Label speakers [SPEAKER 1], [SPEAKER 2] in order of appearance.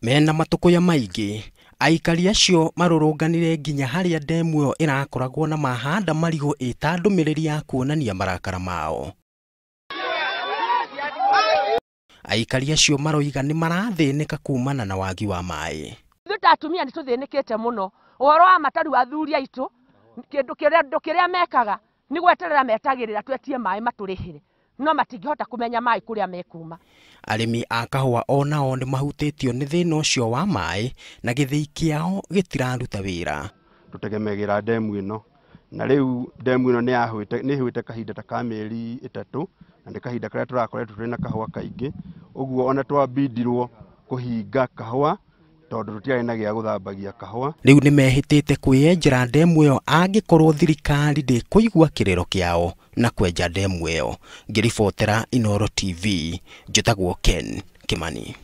[SPEAKER 1] Mena matukuya maingi, aikari acio marurunganire nginya haria demu ĩyo ĩrakoragwo na mahanda marigo ĩta ndũmĩrĩri ya kuonania marakara mao. Aikari acio maroiga nĩ marathĩnĩka kumana na wagi wa maĩ.
[SPEAKER 2] Atumia nĩ tũthĩnĩkĩte mũno. Ũhoro wa mataru athuri aitũ, kĩndũ kĩrĩa mekaga nĩ gweterera metagĩrĩra twetie maĩ matũrĩhĩre. No matingĩhota kũmenya maĩ kũrĩa mekuma.
[SPEAKER 1] Arĩmi a kahũa onao nĩ mahutĩtio nĩ thĩna ũcio wa maĩ na gĩthĩi kĩao gĩtiraruta wĩra.
[SPEAKER 3] Tũtegemagĩra demu ĩno, na rĩu demu ĩno nĩ ĩhũĩte kahinda ta ka mĩeri 3 na nĩ kahinda karĩa tũrakoretwo tũrĩ na kahũa kaingĩ. Ũguo ona twabindirwo kũhinga kahũa tondũ tũtiarĩ na gĩa gũthambagia kahũa.
[SPEAKER 1] Rĩu nĩ mehĩtĩte kwĩyenjera demu ĩyo angĩkorwo thirikari ndĩkũigua kĩrĩro kĩao na kwenja demu ĩyo. Ngĩribotera Inooro TV, njĩtagwo Ken Kimani.